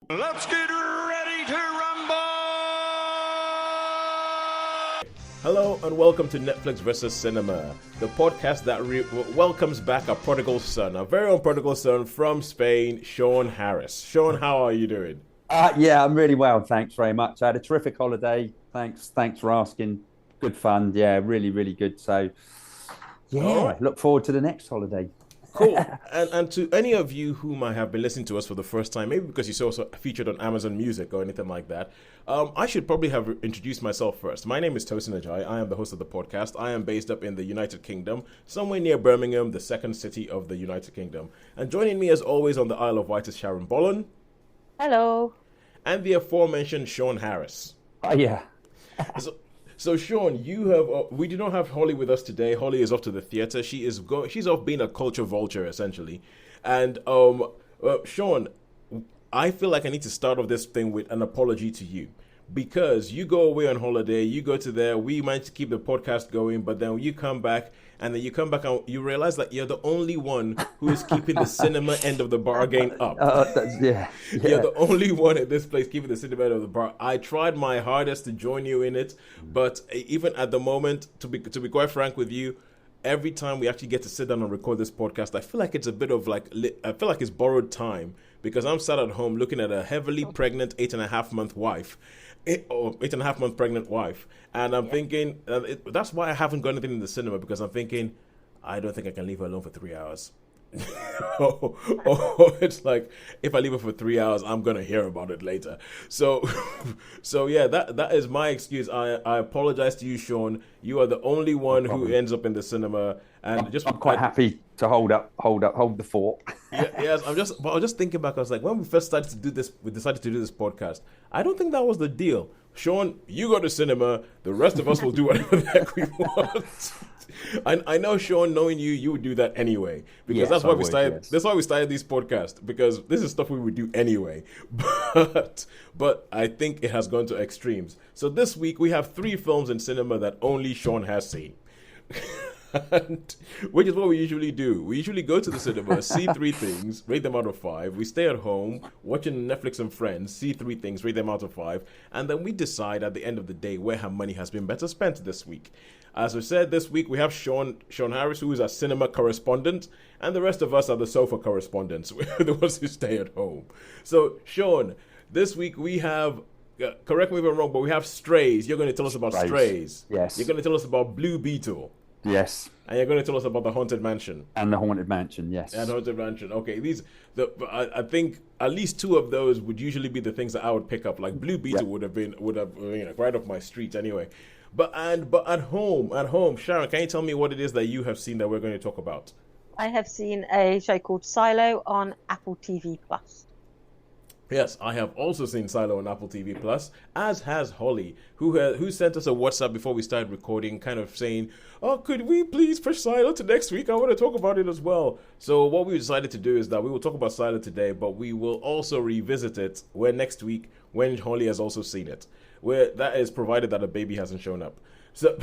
Let's get ready to rumble! Hello and welcome to Netflix vs. Cinema, the podcast that welcomes back a prodigal son, a very own prodigal son from Spain, Shaun Harris. Shaun, how are you doing? Yeah, I'm really well. Thanks very much. I had a terrific holiday. Thanks for asking. Good fun. Yeah, really, really good. So, Right. Look forward to the next holiday. Cool. And to any of you who might have been listening to us for the first time, maybe because you saw us featured on Amazon Music or anything like that, I should probably have introduced myself first. My name is Tosin. I am the host of the podcast. I am based up in the United Kingdom, somewhere near Birmingham, the second city of the United Kingdom. And joining me as always on the Isle of Wight is Sharon. Hello. And the aforementioned Shaun Harris. Yeah. So Shaun, you have we do not have Holly with us today. Holly is off to the theater. She's off being a culture vulture essentially. And Shaun, I feel like I need to start off this thing with an apology to you. Because you go away on holiday, you go to there, we managed to keep the podcast going, but then you come back and you realize that you're the only one who is keeping the cinema end of the bargain up. Yeah. You're the only one at this place keeping the cinema end of the bar. I tried my hardest to join you in it, but even at the moment, to be quite frank with you, every time we actually get to sit down and record this podcast, I feel like it's a bit of I feel like it's borrowed time because I'm sat at home looking at a heavily pregnant 8.5-month wife. 8.5-month pregnant wife, and I'm thinking that's why I haven't got anything in the cinema, because I'm thinking I don't think I can leave her alone for 3 hours. It's like if I leave her for 3 hours, I'm gonna hear about it later. So yeah, that is my excuse. I apologize to you, Shaun. You are the only one who ends up in the cinema, and I'm quite happy to hold the fort. Yes, I was just thinking back. I was like, when we first started to do this, we decided to do this podcast. I don't think that was the deal. Shaun, you go to cinema. The rest of us will do whatever the heck we want. I know, Shaun, knowing you would do that anyway, because Yes, that's why we would, started. yes. That's why we started these podcasts, because this is stuff we would do anyway. But I think it has gone to extremes. So this week we have 3 films in cinema that only Shaun has seen. Which is what we usually do. We usually go to the cinema, see 3 things, rate them out of 5. We stay at home, watching Netflix and Friends, see 3 things, rate them out of 5. And then we decide at the end of the day where our money has been better spent this week. As I said, this week we have Shaun Harris, who is our cinema correspondent, and the rest of us are the sofa correspondents, the ones who stay at home. So, Shaun, this week we have, correct me if I'm wrong, but we have Strays. You're going to tell us about Strays. Yes. You're going to tell us about Blue Beetle. Yes. And you're going to tell us about the Haunted Mansion. And the Haunted Mansion, yes. And Haunted Mansion. Okay, I think at least 2 of those would usually be the things that I would pick up. Like Blue Beetle would have right up my street anyway. But at home, Sharon, can you tell me what it is that you have seen that we're going to talk about? I have seen a show called Silo on Apple TV Plus. Yes, I have also seen Silo on Apple TV Plus, as has Holly, who sent us a WhatsApp before we started recording, kind of saying, "Oh, could we please push Silo to next week? I want to talk about it as well." So what we decided to do is that we will talk about Silo today, but we will also revisit it next week when Holly has also seen it. Where that is provided that a baby hasn't shown up. So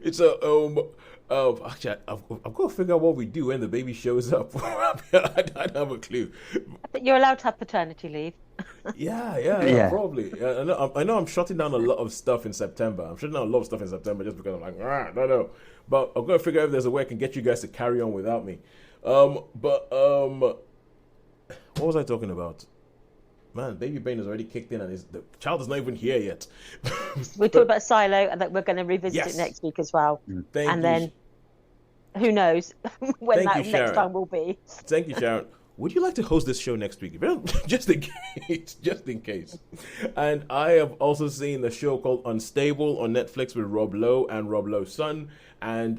it's actually, I've got to figure out what we do when the baby shows up. I don't have a clue. But you're allowed to have paternity leave. Yeah, probably. I know I'm shutting down a lot of stuff in September. I'm shutting down a lot of stuff in September just because I'm like, I don't know. But I've got to figure out if there's a way I can get you guys to carry on without me. What was I talking about? Man, baby brain has already kicked in and the child is not even here yet. We talked about Silo and that we're going to revisit Yes. it next week as well. Thank you. Then who knows when Thank you, next Sharon. time will be. Thank you, Sharon. Would you like to host this show next week? Just in case. And I have also seen the show called Unstable on Netflix with Rob Lowe and Rob Lowe's son, and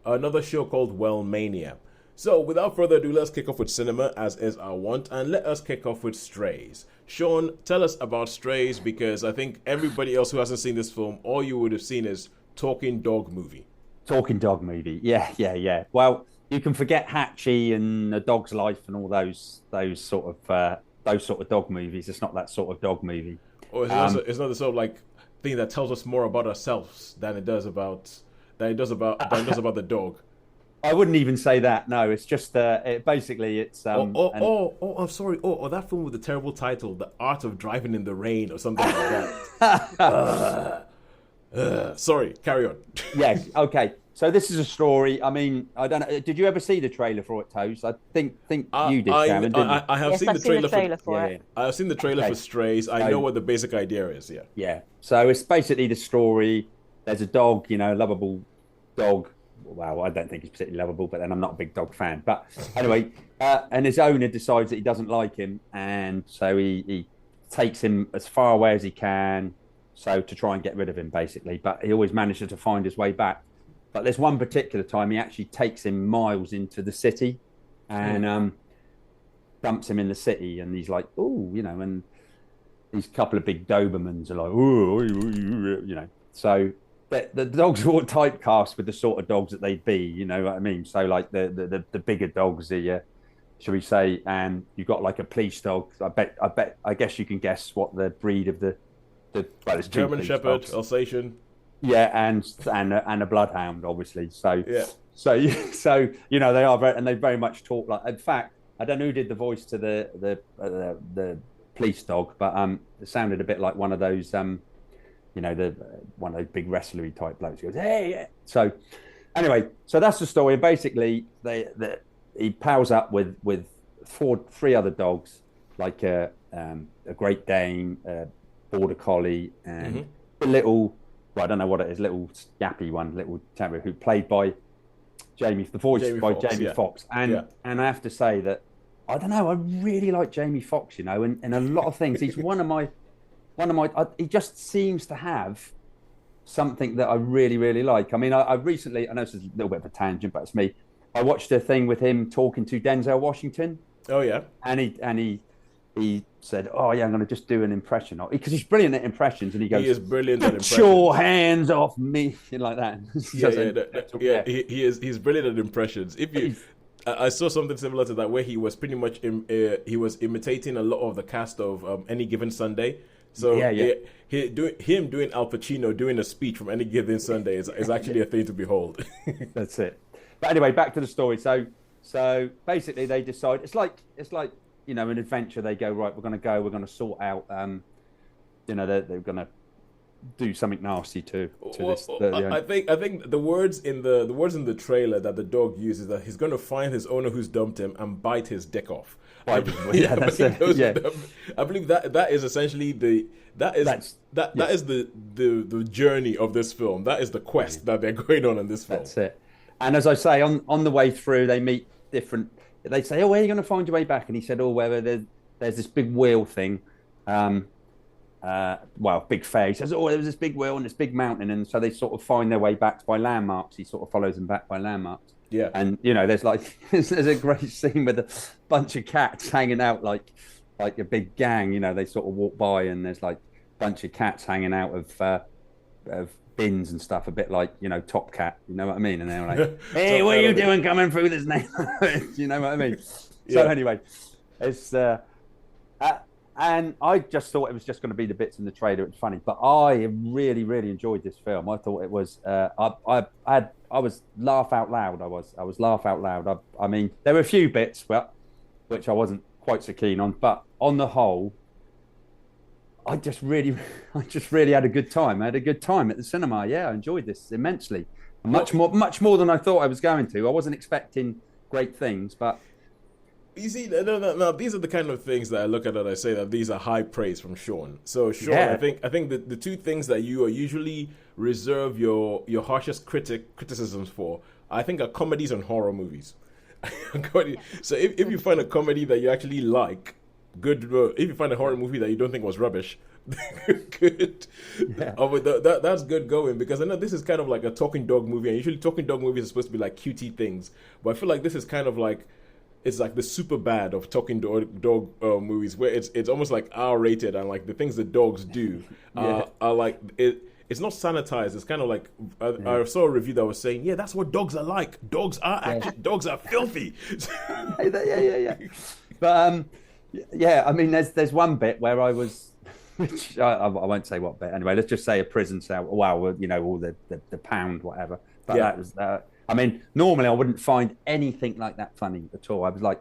another show called Wellmania. So, without further ado, let's kick off with cinema, as is our want, and let us kick off with Strays. Shaun, tell us about Strays, because I think everybody else who hasn't seen this film, all you would have seen is Talking Dog Movie. Talking dog movie. Yeah. Well, you can forget Hatchie and A Dog's Life and all those sort of dog movies. It's not that sort of dog movie. Or it's not the sort of like thing that tells us more about ourselves than it does about the dog. I wouldn't even say that. No, it's just basically it's I'm sorry. That film with the terrible title, The Art of Driving in the Rain, or something like that. Sorry, carry on. Yes. Okay. So this is a story. I mean, I don't know. Did you ever see the trailer for it, Toes? I think you did, Sharon, didn't you? I have Yes, seen I've the seen trailer the trailer for Yeah. it. I've seen the trailer Okay. for Strays. I know what the basic idea is. Yeah. Yeah. So it's basically the story. There's a dog, lovable dog. Well, I don't think he's particularly lovable, but then I'm not a big dog fan. But anyway, and his owner decides that he doesn't like him, and so he takes him as far away as he can, so to try and get rid of him, basically. But he always manages to find his way back. But there's one particular time he actually takes him miles into the city, and dumps him in the city, and he's like, oh, and these couple of big Dobermans are like, oh, so the dogs are all typecast with the sort of dogs that they'd be, you know what I mean? So like the bigger dogs, shall we say, and you've got like a police dog. I guess you can guess what the breed of the well, it's German Shepherd, dogs. Alsatian. Yeah, and a bloodhound, obviously. So Yeah. so they are very, and they very much talk like. In fact, I don't know who did the voice to the police dog, but it sounded a bit like one of those one of those big wrestlery type blokes. He goes, hey, yeah. So anyway, so that's the story. Basically, he pals up with three other dogs, like a Great Dane, a Border Collie, and a little. Well, I don't know what it is. Little yappy one, little terrier, who played by Jamie Foxx. And I have to say that I don't know. I really like Jamie Foxx. In a lot of things, he's one of my. He just seems to have something that I really, really like. I mean, I recently, I know this is a little bit of a tangent, but it's me. I watched a thing with him talking to Denzel Washington. Oh yeah. And he said, "Oh yeah, I'm going to just do an impression of," because he's brilliant at impressions, and he goes, He is brilliant at impressions. "Get your hands off me," like that. He's brilliant at impressions. I saw something similar to that where he was pretty much he was imitating a lot of the cast of Any Given Sunday. So him doing Al Pacino doing a speech from Any Given Sunday is actually a thing to behold. That's it. But anyway, back to the story. So basically, they decide it's like an adventure. They go, right, we're going to sort out. They're going to do something nasty to this. I think the words in the trailer that the dog uses that he's going to find his owner who's dumped him and bite his dick off. I believe that is essentially the journey of this film. That is the quest that they're going on in this film. That's it. And as I say, on the way through, they meet different. They say, "Oh, where are you going to find your way back?" And he said, "Oh, where there's this big wheel thing." Big fair. He says, "Oh, there was this big wheel and this big mountain," and so they sort of find their way back by landmarks. He sort of follows them back by landmarks. Yeah. And there's there's a great scene with a bunch of cats hanging out like a big gang. They sort of walk by and there's like a bunch of cats hanging out of bins and stuff, a bit like Top Cat. You know what I mean? And they're like, "Hey, what are you doing coming through this neighborhood?" You know what I mean? So anyway, it's and I just thought it was just going to be the bits in the trailer. It's funny, but I really, really enjoyed this film. I thought it was. I was laugh out loud. I was laugh out loud. I mean, there were a few bits, which I wasn't quite so keen on, but on the whole, I just really had a good time. I had a good time at the cinema. Yeah, I enjoyed this immensely. Much more than I thought I was going to. I wasn't expecting great things, but. You see, no. These are the kind of things that I look at and I say that these are high praise from Shaun. So, Shaun, I think the two things that you usually reserve your harshest criticisms for, I think, are comedies and horror movies. So, if you find a comedy that you actually like, good. If you find a horror movie that you don't think was rubbish, good. Yeah. That's good going, because I know this is kind of like a talking dog movie, and usually talking dog movies are supposed to be like cutie things, but I feel like this is kind of like. It's like the super bad of talking dog movies, where it's almost like R-rated, and like the things that dogs do are like it. It's not sanitized. It's kind of like I saw a review that was saying, "Yeah, that's what dogs are like. Dogs are filthy." Yeah. But I mean, there's one bit where I was, which I won't say what bit. Anyway, let's just say a prison cell. Well, all the pound, whatever. But that was I mean, normally I wouldn't find anything like that funny at all. I was like,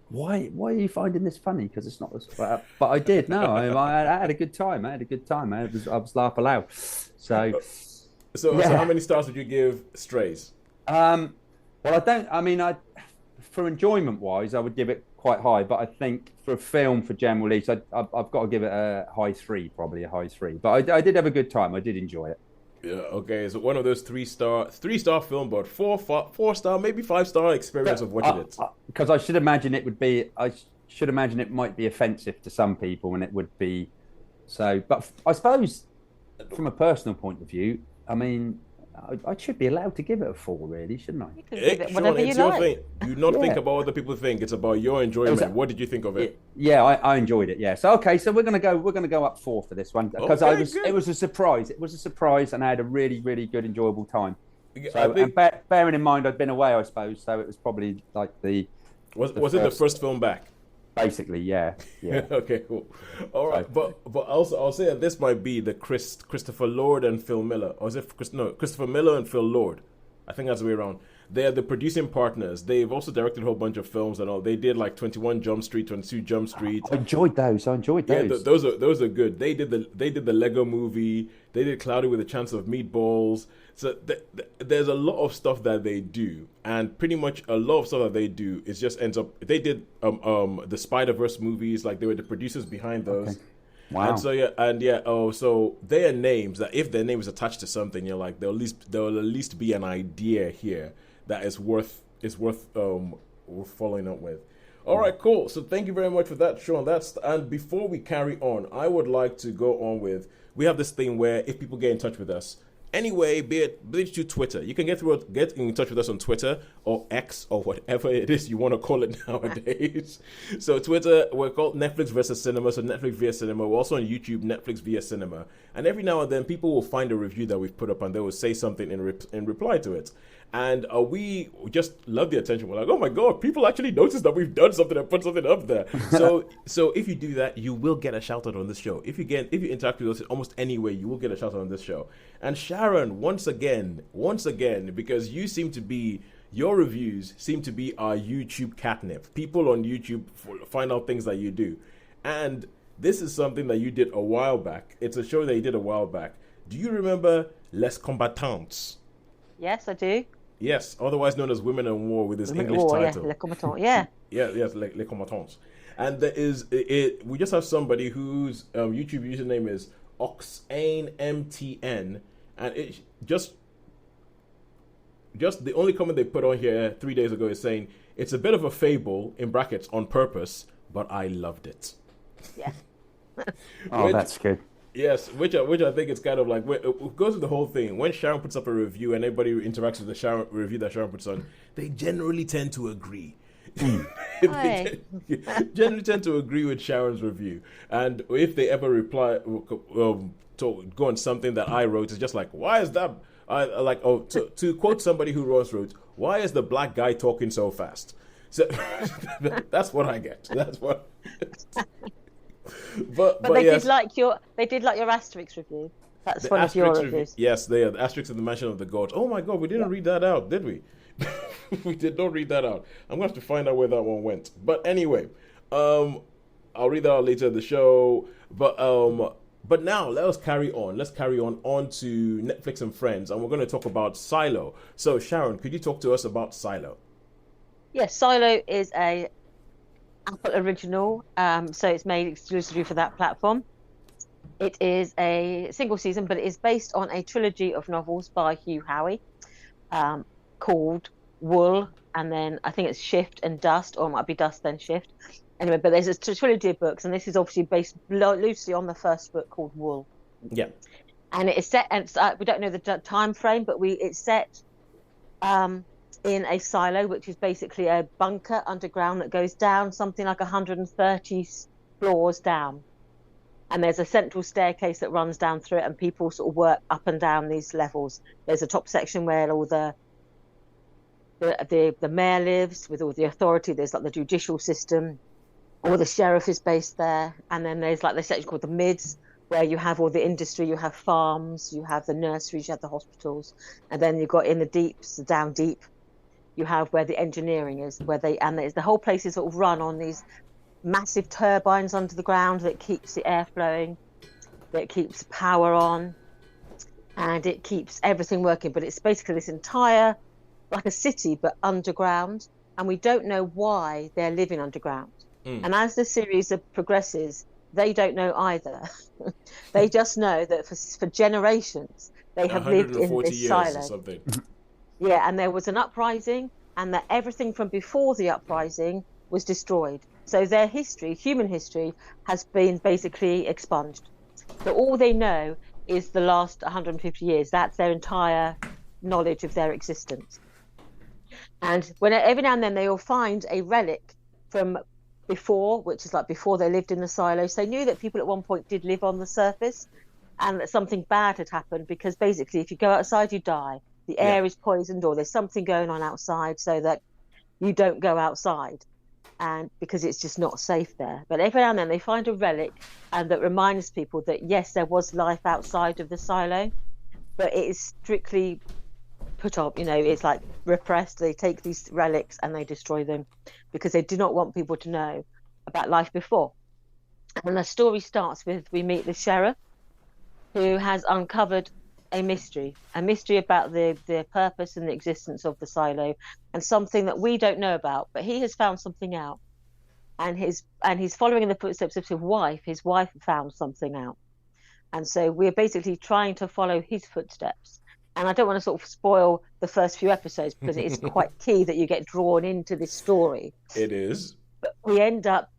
why are you finding this funny? Because it's not, but I did. No, I had a good time. I had a good time. I was laugh aloud. So, So how many stars would you give Strays? Well, I don't. I mean, for enjoyment wise, I would give it quite high. But I think for a film for general release, I've got to give it a high three, probably a high three. But I did have a good time. I did enjoy it. Yeah, okay. So one of those three-star film, but four-star, maybe five-star experience of watching it. Because I should imagine it would be. I should imagine it might be offensive to some people, and it would be. So, but I suppose from a personal point of view, I mean, I should be allowed to give it a 4, really, shouldn't I? You can give it Shaun, whatever you it's your like. thing. Do not think about what other people think. It's about your enjoyment. What did you think of it? Yeah, I enjoyed it. Yeah. So okay, so we're gonna go up 4 for this one because Okay, it was a surprise. It was a surprise, and I had a really good enjoyable time. I So think- and bearing in mind I'd been away, I suppose, so it was probably like Was it the first film back? basically, yeah. Okay, cool. All right, but also I'll say that this might be the Christopher Lord and Phil Miller, or is it Christopher Miller and Phil Lord? I think that's the way around. They're the producing partners. They've also directed a whole bunch of films and all. They did like 21 Jump Street, 22 Jump Street. I enjoyed those. Yeah, those are good. They did the Lego Movie. They did Cloudy with a Chance of Meatballs. So there's a lot of stuff that they do, and pretty much a lot of stuff that they do is just ends up. They did the Spider-Verse movies, like they were the producers behind those. Okay. Wow. And so they are names that if their name is attached to something, you're like there'll at least be an idea here that is worth following up with. All right, cool. So thank you very much for that, Shaun. And before we carry on, I would like to go on with, we have this thing where if people get in touch with us, anyway, be it to Twitter, you can get in touch with us on Twitter or X or whatever it is you want to call it nowadays. So Twitter, we're called Netflix versus Cinema, so Netflix via Cinema. We're also on YouTube, Netflix via Cinema. And every now and then, people will find a review that we've put up and they will say something in reply to it. And we just love the attention. We're like, oh my God, people actually notice that we've done something and put something up there. So if you do that, you will get a shout out on this show. If you interact with us in almost any way, you will get a shout out on this show. And Sharon, once again, because your reviews seem to be our YouTube catnip. People on YouTube find out things that you do. And this is something that you did a while back. It's a show that you did a while back. Do you remember Les Combattants? Yes, I do. Yes, otherwise known as Women in War with his English title. Yeah, Les Combattants, yeah. Yes, Les Combattants. And there is we just have somebody whose YouTube username is OxaneMTN, and it just the only comment they put on here 3 days ago is saying it's a bit of a fable in brackets on purpose, but I loved it. Yeah. That's good. Yes, which I think is kind of like, it goes with the whole thing. When Sharon puts up a review and anybody interacts with the review that Sharon puts on, they generally tend to agree. They generally tend to agree with Sharon's review. And if they ever reply, to go on something that I wrote, it's just like, why is that? To quote somebody who wrote, why is the black guy talking so fast? So that's what I get. That's what. But they yes, did like your Asterix review. That's one of your reviews. Yes, they are the Asterix and the Mansion of the Gods. Oh my God, we didn't read that out, did we? We did not read that out. I'm gonna have to find out where that one went. But anyway, I'll read that out later in the show. But now let us carry on. Let's carry on to Netflix and Friends, and we're going to talk about Silo. So Sharon, could you talk to us about Silo? Yes, Silo is a Apple original, so it's made exclusively for that platform. It is a single season, but it is based on a trilogy of novels by Hugh Howey, called Wool, and then I think it's Shift and Dust, or it might be Dust then Shift. Anyway, but there's a trilogy of books, and this is obviously based loosely on the first book called Wool. Yeah. And it is set, and we don't know the time frame, but it's set in a silo, which is basically a bunker underground that goes down something like 130 floors down. And there's a central staircase that runs down through it, and people sort of work up and down these levels. There's a top section where all the mayor lives with all the authority. There's like the judicial system, or the sheriff is based there. And then there's like the section called the mids, where you have all the industry, you have farms, you have the nurseries, you have the hospitals, and then you've got in the deeps, down deep, you have where the engineering is, and the whole place is sort of run on these massive turbines under the ground that keeps the air flowing, that keeps power on, and it keeps everything working. But it's basically this entire, like a city, but underground, and we don't know why they're living underground. And as the series progresses, they don't know either. They just know that for generations they have lived in this years silo. or something. Yeah, and there was an uprising, and that everything from before the uprising was destroyed. So their history, human history, has been basically expunged. So all they know is the last 150 years. That's their entire knowledge of their existence. And when every now and then they will find a relic from before, which is like before they lived in the silos. They knew that people at one point did live on the surface, and that something bad had happened, because basically if you go outside you die, the air is poisoned, or there's something going on outside, so that you don't go outside, and because it's just not safe there. But every now and then they find a relic, and that reminds people that yes, there was life outside of the silo, but it is strictly put up, it's like repressed. They take these relics and they destroy them because they do not want people to know about life before. And the story starts with, we meet the sheriff, who has uncovered a mystery about the purpose and the existence of the silo, and something that we don't know about, but he has found something out, and he's following in the footsteps of his wife. His wife found something out, and so we're basically trying to follow his footsteps. And I don't want to sort of spoil the first few episodes, because it is quite key that you get drawn into this story. It is. But we end up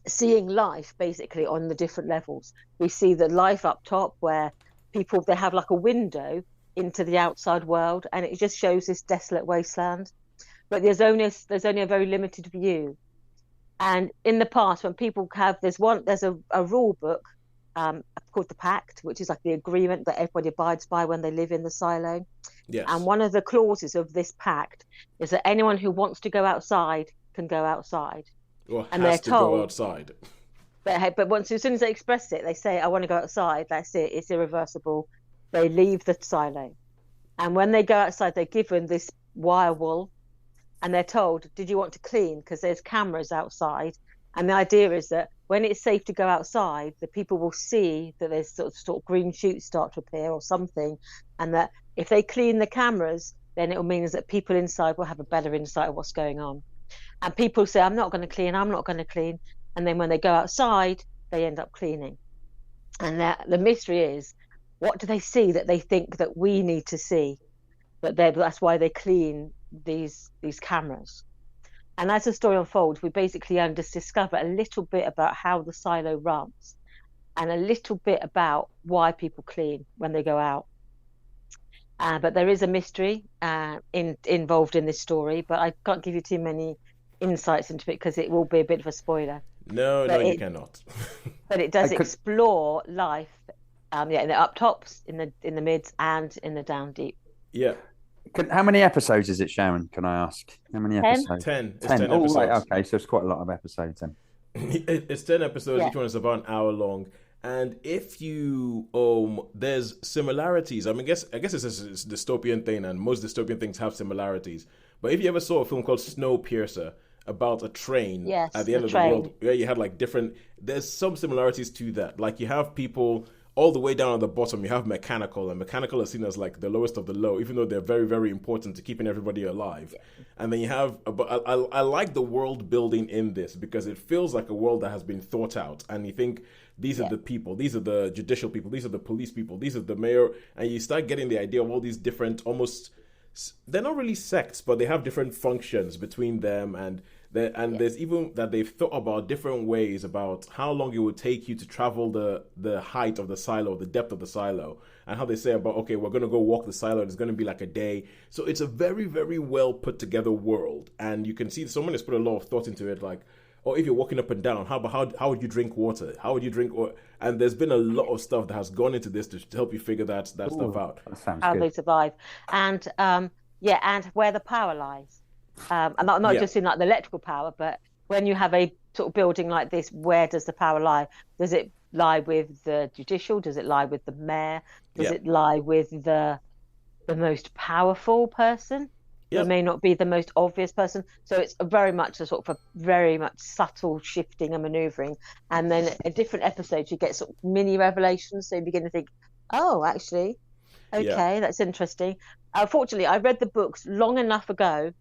seeing life basically on the different levels. We see the life up top, where they have like a window into the outside world, and it just shows this desolate wasteland. But there's only a very limited view. And in the past, when people there's a rule book called the Pact, which is like the agreement that everybody abides by when they live in the silo. Yes. And one of the clauses of this pact is that anyone who wants to go outside can go outside. Or and has they're to told, go outside. But as soon as they express it, they say, I want to go outside. That's it. It's irreversible. They leave the silo. And when they go outside, they're given this wire wool, and they're told, did you want to clean? Because there's cameras outside. And the idea is that when it's safe to go outside, the people will see that there's sort of green shoots start to appear or something. And that if they clean the cameras, then it will mean that people inside will have a better insight of what's going on. And people say, I'm not going to clean. And then when they go outside, they end up cleaning. And the mystery is, what do they see that they think that we need to see? But that's why they clean these cameras. And as the story unfolds, we basically discover a little bit about how the silo runs, and a little bit about why people clean when they go out. But there is a mystery involved in this story, but I can't give you too many insights into it because it will be a bit of a spoiler. No, you cannot. But it does explore life, in the up tops, in the mids, and in the down deep. Yeah. How many episodes is it, Sharon? Can I ask? How many episodes? 10. It's 10 episodes. Right, okay, so it's quite a lot of episodes then. It's 10 episodes. Yeah. Each one is about an hour long. And if you there's similarities. I mean, I guess it's a dystopian thing, and most dystopian things have similarities. But if you ever saw a film called Snowpiercer about a train at the end of the world, where you had like there's some similarities to that. Like you have people all the way down at the bottom, you have mechanical, and mechanical is seen as like the lowest of the low, even though they're very, very important to keeping everybody alive. And then you have, but I like the world building in this, because it feels like a world that has been thought out. And you think, these are the people, these are the judicial people, these are the police people, these are the mayor, and you start getting the idea of all these different, almost, they're not really sects, but they have different functions between them, and there's even that they've thought about different ways about how long it would take you to travel the height of the silo, the depth of the silo, and how they say about, okay, we're going to go walk the silo, it's going to be like a day. So it's a very, very well put together world, and you can see someone has put a lot of thought into it, like, or if you're walking up and down, how would you drink water? How would you drink? And there's been a lot of stuff that has gone into this to help you figure that stuff out. That sounds how good. they survive, and and where the power lies, and not just in like the electrical power, but when you have a sort of building like this, where does the power lie? Does it lie with the judicial? Does it lie with the mayor? Does Yeah. it lie with the most powerful person? It Yep. may not be the most obvious person. So it's very much a sort of a very much subtle shifting and maneuvering. And then a different episode, you get sort of mini revelations. So you begin to think, oh, actually, Yeah. okay, that's interesting. Fortunately, I read the books long enough ago.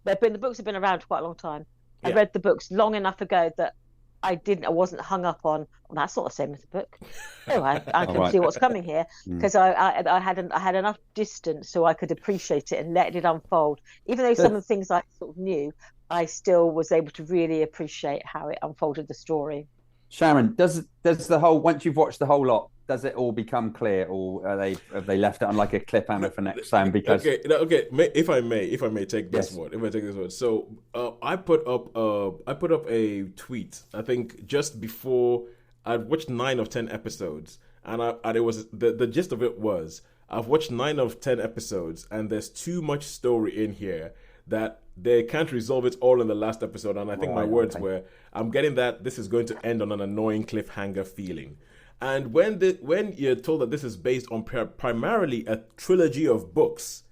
The books have been around quite a long time. I Yeah. read the books long enough ago that I wasn't hung up on, well, that's not the same as the book. Oh, I can right. see what's coming here, because I had enough distance so I could appreciate it and let it unfold. Even though some of the things I sort of knew, I still was able to really appreciate how it unfolded the story. Sharon, does the whole, once you've watched the whole lot, does it all become clear, or have they left it on like a cliffhanger for next time? Because okay. If I may take this Yes. one. If I take this one, so I put up a tweet. I think just before I'd watched 9 of 10 episodes, and it was the gist of it was I've watched 9 of 10 episodes, and there's too much story in here that they can't resolve it all in the last episode. And I think my words were, I'm getting that this is going to end on an annoying cliffhanger feeling. And when you're told that this is based on primarily a trilogy of books,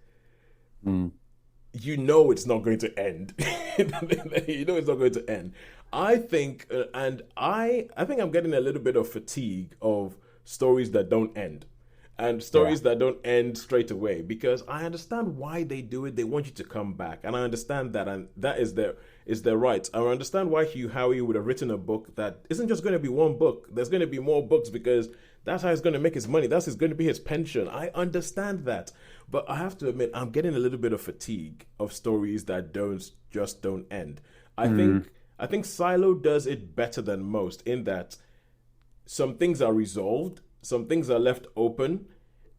you know it's not going to end. You know it's not going to end. I think, I think I'm getting a little bit of fatigue of stories that don't end. And stories that don't end straight away, because I understand why they do it. They want you to come back, and I understand that, and that is their right. I understand why Hugh Howey would have written a book that isn't just going to be one book. There's going to be more books, because that's how he's going to make his money. That's going to be his pension. I understand that, but I have to admit, I'm getting a little bit of fatigue of stories that don't end. I think Silo does it better than most, in that some things are resolved, some things are left open,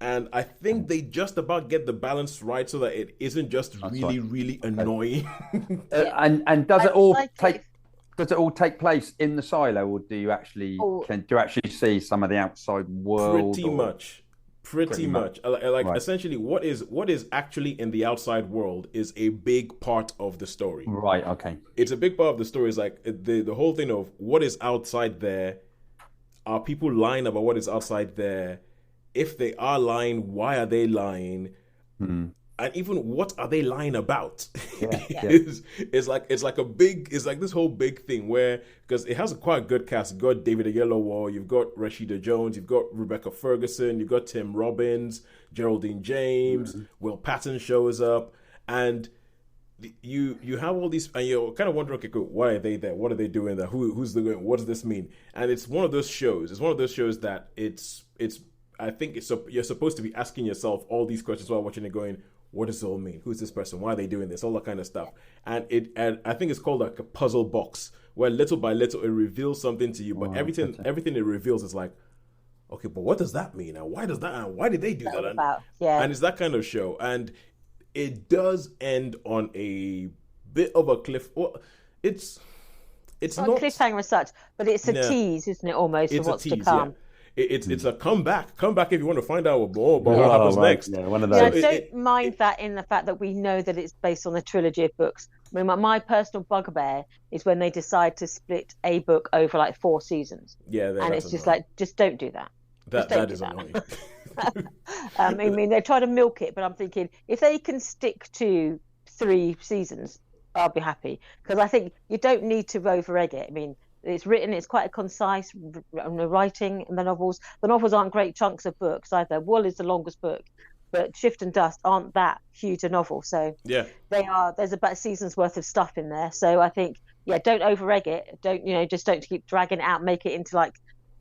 and I think they just about get the balance right so that it isn't just really annoying. and does it all take place in the silo, or do you actually see some of the outside world? Pretty much. Essentially, what is actually in the outside world is a big part of the story. Right. Okay. It's a big part of the story. It's like the whole thing of what is outside there. Are people lying about what is outside there? If they are lying, why are they lying? And even what are they lying about? It's like this whole big thing where, because it has a quite good cast. You've got David Oyelowo, you've got Rashida Jones, you've got Rebecca Ferguson, you've got Tim Robbins, Geraldine James, Will Patton shows up, and you have all these, and you're kind of wondering, okay, cool, why are they there? What are they doing there? Who's the, what does this mean? And it's one of those shows. It's one of those shows that it's. I think you're supposed to be asking yourself all these questions while watching it, going, what does it all mean? Who's this person? Why are they doing this? All that kind of stuff. And I think it's called like a puzzle box, where little by little it reveals something to you, but everything it reveals is like, okay, but what does that mean? And why does that? And why did they do that? And it's that kind of show. And it does end on a bit of a cliff. Well, it's not a cliffhanger as such, but it's a tease, isn't it? Almost for what's to come. Yeah. It's a comeback. Come back if you want to find out more about what happens next. Yeah, one of those. Yeah, I don't mind that, in the fact that we know that it's based on a trilogy of books. I mean, my personal bugbear is when they decide to split a book over like 4 seasons. Yeah, and it's just like, just don't do that. That is annoying. I mean, they try to milk it, but I'm thinking, if they can stick to 3 seasons, I'll be happy, because I think you don't need to over-egg it. I mean, it's quite a concise writing in the novels. The novels aren't great chunks of books either. Wool is the longest book, but Shift and Dust aren't that huge a novel. So yeah, there's about a season's worth of stuff in there. So I think, don't over-egg it. Just don't keep dragging it out, make it into like,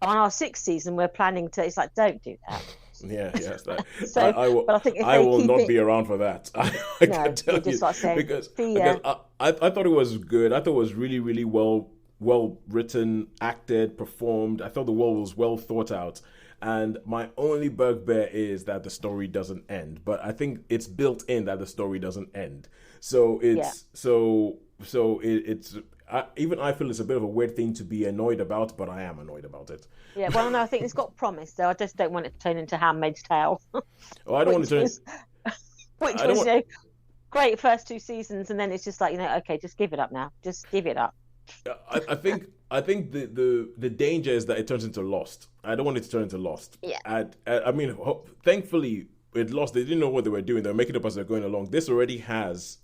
on our 6th season, we're planning to, it's like, don't do that. Yes. But I think I will not be around for that. I can tell you, because I thought it was good. I thought it was really, really well written, acted, performed. I thought the world was well thought out. And my only bugbear is that the story doesn't end. But I think it's built in that the story doesn't end. So it's even I feel it's a bit of a weird thing to be annoyed about, but I am annoyed about it. Yeah, well, no, I think it's got promise, though. I just don't want it to turn into Handmaid's Tale. Oh, I don't want to turn. Which was great first 2 seasons, and then it's just like, okay, just give it up now. Just give it up. I think the danger is that it turns into Lost. I don't want it to turn into Lost. Yeah. I mean, thankfully with Lost, they didn't know what they were doing. They were making it up as they're going along. This already has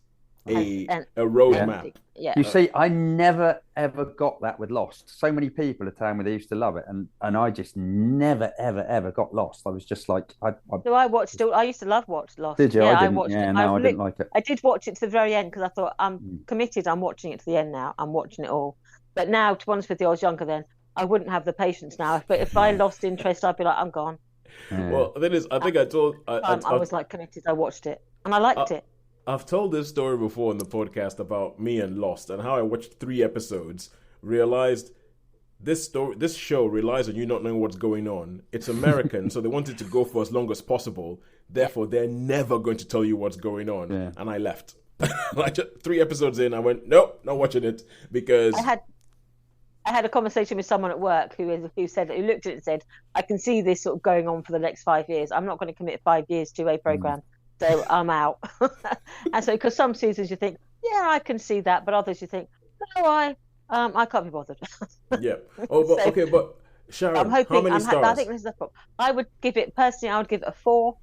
a roadmap. Yeah. You see, I never ever got that with Lost. So many people are telling me they used to love it, and I just never ever got lost. I was just like, So I watched it. I used to watch Lost. Did you? Yeah, I didn't. watched Yeah, it. no, I didn't like it. I did watch it to the very end because I thought I'm committed. I'm watching it to the end now. I'm watching it all. But now, to be honest with you, I was younger then. I wouldn't have the patience now. But if I lost interest, I'd be like, I'm gone. Yeah. Well, that is, I think I was like committed. I watched it and I liked it. I've told this story before in the podcast about me and Lost and how I watched 3 episodes, realized this show relies on you not knowing what's going on. It's American, so they wanted to go for as long as possible. Therefore, they're never going to tell you what's going on. Yeah. And I left. Like 3 episodes in, I went, nope, not watching it because I had a conversation with someone at work who looked at it and said, I can see this sort of going on for the next 5 years. I'm not going to commit 5 years to a program. So I'm out. And so, because some seasons you think, yeah, I can see that, but others you think, no, I can't be bothered. Yeah. Oh, but, so, okay, but Sharon, how many stars? I think this is the problem. I would give it a 4.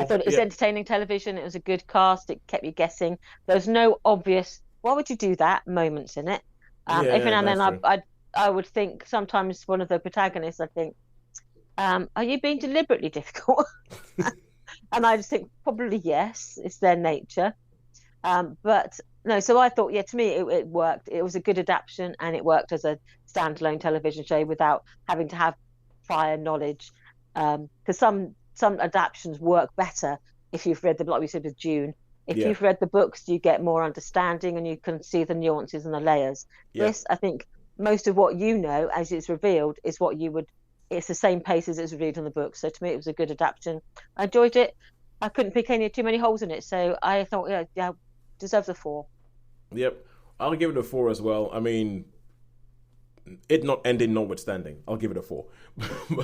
I thought it was entertaining television. It was a good cast. It kept you guessing. There was no obvious, why would you do that moments in it. Every now and then I would think sometimes one of the protagonists, I think, are you being deliberately difficult? And I just think probably yes, it's their nature. But no, so I thought, yeah, to me it worked. It was a good adaptation and it worked as a standalone television show without having to have prior knowledge. Because some adaptations work better if you've read like we said with June. If you've read the books, you get more understanding and you can see the nuances and the layers. Yeah. This, I think, most of what you know as it's revealed is what you would. It's the same pace as it's revealed in the book. So to me, it was a good adaptation. I enjoyed it. I couldn't pick too many holes in it. So I thought, yeah, deserves a 4. Yep. I'll give it a 4 as well. I mean, it not ending notwithstanding, I'll give it a 4.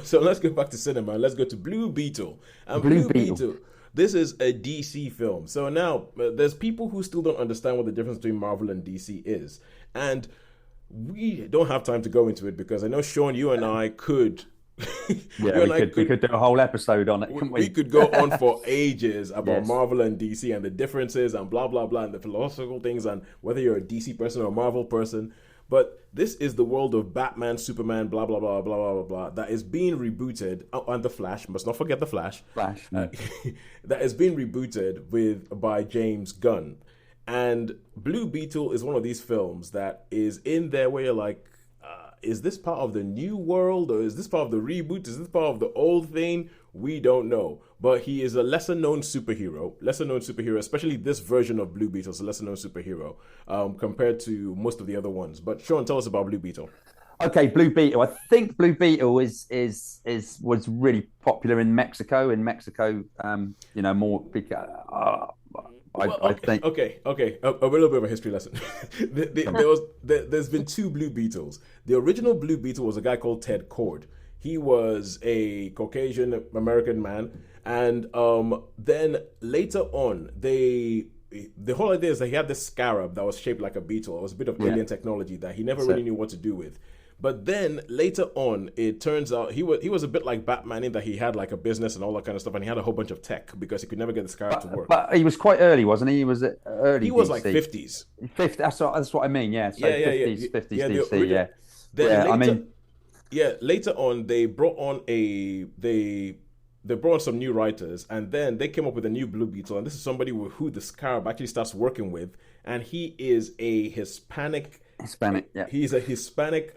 So let's go back to cinema. Let's go to Blue Beetle. And Blue Beetle. This is a DC film. So now there's people who still don't understand what the difference between Marvel and DC is. And we don't have time to go into it because I know, Shaun, you and I could... we could do a whole episode on it, couldn't we? We could go on for ages about Marvel and DC and the differences and blah, blah, blah, and the philosophical things and whether you're a DC person or a Marvel person. But this is the world of Batman, Superman, blah, blah, blah, blah, blah, blah, blah, that is being rebooted. And The Flash, must not forget The Flash. That is being rebooted by James Gunn. And Blue Beetle is one of these films that is in there where you're like, is this part of the new world or is this part of the reboot? Is this part of the old thing? We don't know. But he is a lesser-known superhero, especially this version of Blue Beetle is a lesser-known superhero compared to most of the other ones. But Shaun, tell us about Blue Beetle. Okay, Blue Beetle. I think Blue Beetle was really popular in Mexico. More big. I think. Okay. A little bit of a history lesson. There's been 2 Blue Beetles. The original Blue Beetle was a guy called Ted Kord. He was a Caucasian American man, and then later on, the whole idea is that he had this scarab that was shaped like a beetle. It was a bit of alien technology that he never really knew what to do with. But then later on, it turns out he was a bit like Batman in that he had like a business and all that kind of stuff, and he had a whole bunch of tech because he could never get the scarab to work. But he was quite early, wasn't he? He was early. He was DC. Like 50s. 50. That's what I mean. Yeah. So 50s DC. Yeah. Then later on, they brought on they brought on some new writers, and then they came up with a new Blue Beetle, and this is somebody who the scarab actually starts working with, and he is a Hispanic, yeah. He's a Hispanic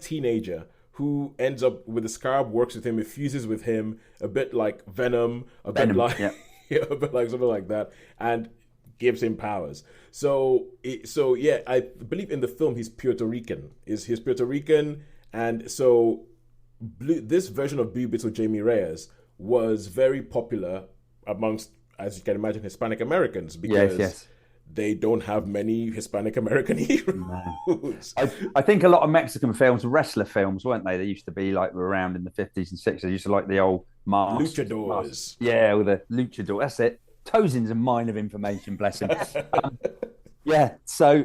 teenager who ends up with the scarab, works with him, it fuses with him, a bit like Venom, a bit like something like that, and gives him powers. So I believe in the film he's Puerto Rican. He's Puerto Rican, and so this version of Blue Beetle, Jamie Reyes, was very popular amongst, as you can imagine, Hispanic Americans because they don't have many Hispanic American heroes. I think a lot of Mexican films, wrestler films, weren't they? They used to be like around in the 50s and 60s. They used to like the old masks. Luchadors. Yeah, with the luchador. That's it. Tosin's a mine of information, bless him. So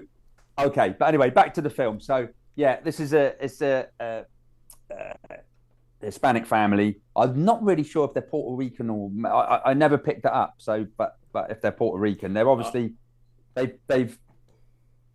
Okay, but anyway, back to the film. So yeah, it's a Hispanic family. I'm not really sure if they're Puerto Rican or I never picked it up. So, but if they're Puerto Rican, they're obviously they've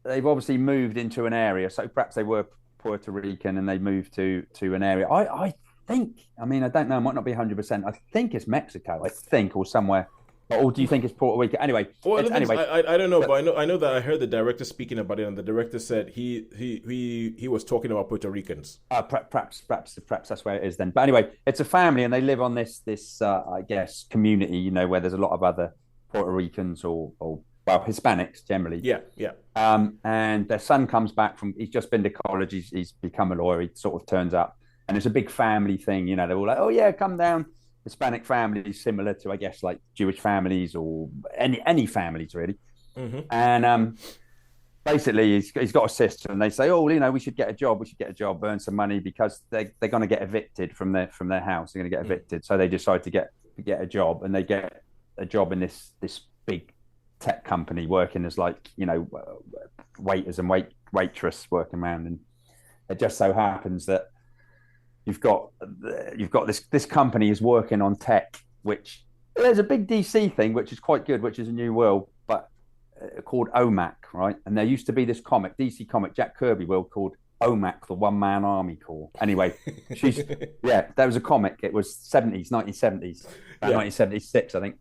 obviously moved into an area. So perhaps they were Puerto Rican and they moved to an area. I think. I mean, I don't know. It might not be 100%. I think it's Mexico. I think, or somewhere. Or do you think it's Puerto Rico? Anyway, well, anyway. I don't know, but I know that I heard the director speaking about it, and the director said he was talking about Puerto Ricans. Perhaps that's where it is then. But anyway, it's a family, and they live on this I guess community, you know, where there's a lot of other Puerto Ricans or well, Hispanics generally. Yeah. And their son comes back he's just been to college. He's become a lawyer. He sort of turns up, and it's a big family thing. You know, they're all like, "Oh yeah, come down." Hispanic families, similar to, I guess, like Jewish families or any families really. Mm-hmm. And basically, he's got a sister, and they say, "Oh, you know, we should get a job. Earn some money because they're going to get evicted from their house. They're going to get evicted." So they decide to get a job, and they get a job in this big tech company, working as like, you know, waiters and waitress working around. And it just so happens that you've got this company is working on tech, which there's a big DC thing, which is quite good, which is a new world, but called OMAC, right? And there used to be this DC comic, Jack Kirby world, called OMAC, the One Man Army Corps. Anyway, there was a comic. It was 1970s, 1976, I think.